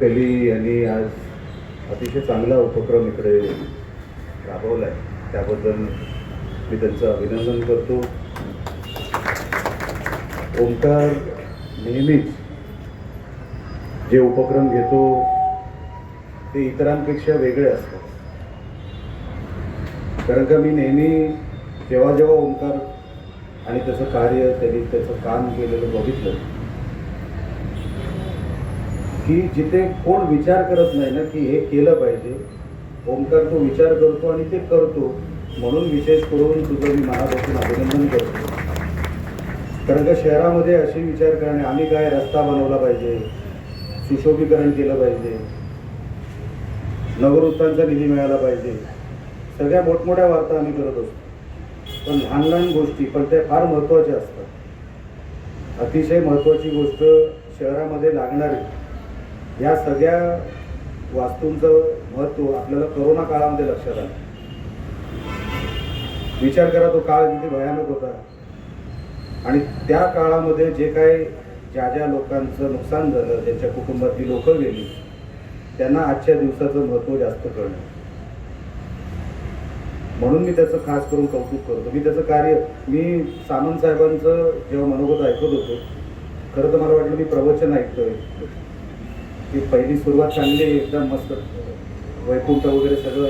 पहिली यांनी आज अतिशय चांगला उपक्रम इकडे राबवला आहे, त्याबद्दल मी त्यांचं अभिनंदन करतो. ओंकार नेहमीच जे उपक्रम घेतो ते इतरांपेक्षा वेगळे असतात. कारण का मी नेहमी जेव्हा जेव्हा ओंकार आणि त्याचं कार्य, त्यांनी त्याचं काम केलेलं बघितलं की जिथे कोण विचार करत नाही ना की हे केलं पाहिजे, ओंकार तो विचार करतो आणि ते करतो. म्हणून विशेष करून तुझं मी मनापासून अभिनंदन करतो. कारण का शहरामध्ये असे विचार करणे, आम्ही काय रस्ता बनवला पाहिजे, सुशोभीकरण केलं पाहिजे, नववृत्तांचा निधी मिळाला पाहिजे, सगळ्या मोठमोठ्या वार्ता आम्ही करत असतो. पण लहान लहान गोष्टी पण त्या फार महत्त्वाच्या असतात. अतिशय महत्त्वाची गोष्ट शहरामध्ये लागणारी या सगळ्या वास्तूंचं महत्त्व आपल्याला कोरोना काळामध्ये लक्षात आलं. विचार करा, तो काळ किती भयानक होता आणि त्या काळामध्ये जे काही ज्या ज्या लोकांचं नुकसान झालं, ज्यांच्या कुटुंबातली लोकं गेली, त्यांना आजच्या दिवसाचं महत्त्व जास्त कळलं. म्हणून मी त्याचं खास करून कौतुक करतो. मी त्याचं कार्य, मी सामंत साहेबांचं जेव्हा मनोगत ऐकत होतो, खरं तर मला वाटलं मी प्रवचन ऐकतोय. की पहिली सुरुवात चांगली, एकदम मस्त वैकुंठ वगैरे सगळं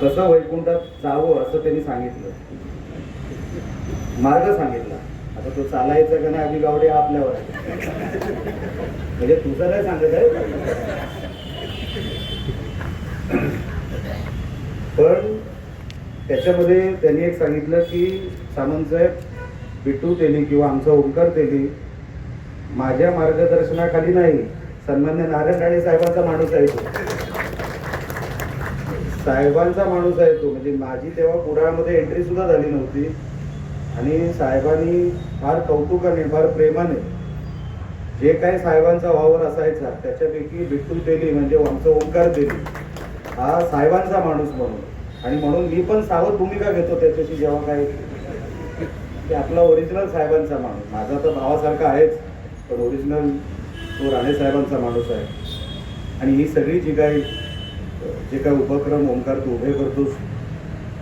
कसं वैकुंठात जावं असं त्यांनी सांगितलं, मार्ग सांगितला. आता तो चालायचा का नाही अभि गावडे आपल्यावर म्हणजे तुझं नाही सांगत आहे, पण त्याच्यामध्ये त्यांनी एक सांगितलं की सामंतसाहेब, बिट्टू तेली किंवा आमचा ओंकार तेली माझ्या मार्गदर्शनाखाली नाही, सन्मान्य नारायण राणे साहेबांचा माणूस आहे तो, साहेबांचा माणूस आहे तो. म्हणजे माझी तेव्हा कुडाळमध्ये एंट्री सुद्धा झाली नव्हती आणि साहेबांनी फार कौतुकाने, फार प्रेमाने जे काही साहेबांचा वावर असायचा त्याच्यापैकी बिट्टू तेली म्हणजे आमचा ओंकार तेली हा साहेबांचा माणूस म्हणून. आणि म्हणून मी पण सावध भूमिका घेतो त्याच्याशी जेव्हा काय की आपला ओरिजिनल साहेबांचा माणूस, माझा तर भावासारखा आहेच, पण ओरिजिनल तो राणे साहेबांचा माणूस आहे. आणि ही सगळी जे काही उपक्रम ओंकार तू उभे करतोस,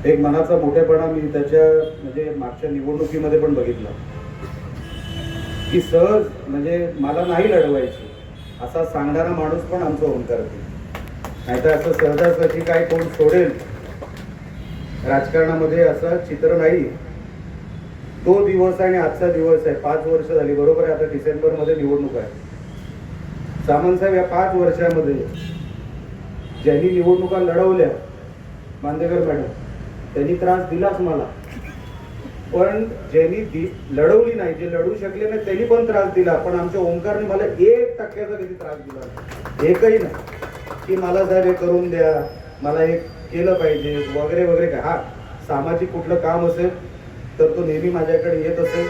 एक मनाचा मोठेपणा मी त्याच्या म्हणजे मागच्या निवडणुकीमध्ये पण बघितला की सहज म्हणजे मला नाही लढवायची असा सांगणारा माणूस पण आमचा ओंकार. नाहीतर असं सहजासहजी काय कोण सोडेल राजकारणामध्ये असं चित्र नाही. तो दिवस आणि आजचा दिवस आहे, 5 वर्ष झाली बरोबर आहे. आता डिसेंबरमध्ये निवडणूक आहे. सामंत साहेब, या 5 वर्षामध्ये ज्यांनी निवडणुका लढवल्या, मांदेकर मॅडम, त्यांनी त्रास दिलाच मला. पण ज्यांनी लढवली नाही, जे लढू शकले नाही, त्यांनी पण त्रास दिला. पण आमच्या ओंकारने मला 1% कधी त्रास दिला, एकही नाही की मला साहेब हे करून द्या, मला हे केलं पाहिजे वगैरे वगैरे. काय हा सामाजिक कुठलं काम असेल तर तो नेहमी माझ्याकडे येत असेल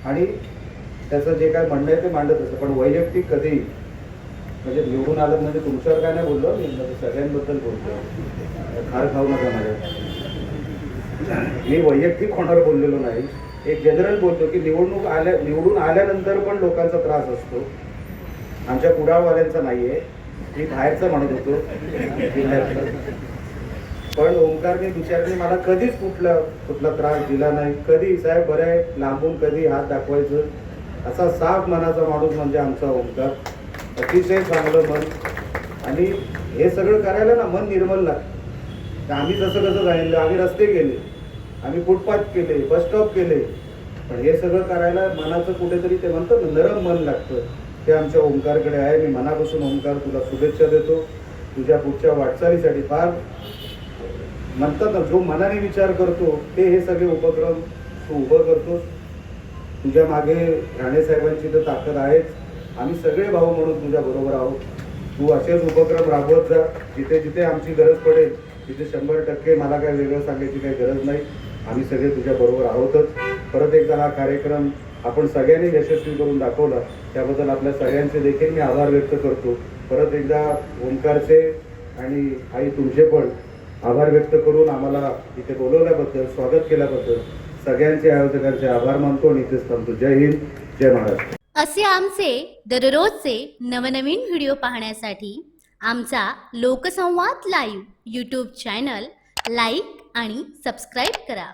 आणि त्याचं जे काय म्हणणं आहे ते मांडत असेल. पण वैयक्तिक कधी म्हणजे निवडून आलं म्हणजे तुमच्यावर काय नाही बोललो मी, म्हणजे सगळ्यांबद्दल बोलतो, खार खाऊ नका माझ्या. मी वैयक्तिक कोणावर बोललेलो नाही, एक जनरल बोलतो की निवडून आल्यानंतर पण लोकांचा त्रास असतो. आमच्या कुडाळवाल्यांचा नाहीये, मी बाहेरचं म्हणत होतो जिल्ह्यातलं. पण ओंकारने बिचारने मला कधीच कुठला त्रास दिला नाही. कधी साहेब बरं आहे लांबून कधी हात दाखवायचं असा साफ मनाचा माणूस म्हणजे आमचा ओंकार. अतिशय चांगलं मन. आणि हे सगळं करायला ना मन निर्मल लागतं. आम्ही जसं कसं राहिलं, आम्ही रस्ते केले, आम्ही फुटपाथ केले, बस स्टॉप केले, पण हे सगळं करायला मनाचं कुठेतरी ते म्हणतात ना नरम मन लागतं, ते आमच्या ओंकारकडे आहे. मी मनापासून ओंकार तुला शुभेच्छा देतो तुझ्या पुढच्या वाटचालीसाठी. फार म्हणतात ना, जो मनाने विचार करतो ते हे सगळे उपक्रम तू उभं करतोस. तुझ्या मागे राणे साहेबांची तर ताकद आहेच. आम्ही सगळे भाऊ म्हणून तुझ्या बरोबर आहोत. तू असेच उपक्रम राबवत जा. जिथे जिथे आमची गरज पडेल तिथे 100% मला काय वेगळं सांगायची काही गरज नाही. आम्ही सगळे तुझ्या बरोबर आहोतच. परत एकदा हा कार्यक्रम आपण सगळ्यांनी यशस्वी करून दाखवला त्याबद्दल आपल्या सगळ्यांचे देखील मी आभार व्यक्त करतो. परत एकदा ओंकारचे आणि आई तुमचे पण आभार व्यक्त करून आम्हाला इथे बोलवल्याबद्दल, स्वागत केल्याबद्दल सगळ्यांचे आयोजकांचे आभार मानतो आणि इथेच थांबतो. जय हिंद, जय महाराष्ट्र. असे आमचे दररोजचे नवनवीन व्हिडिओ पाहण्यासाठी आमचा लोकसंवाद लाईव्ह यूट्यूब चॅनल लाईक आणि सबस्क्राईब करा.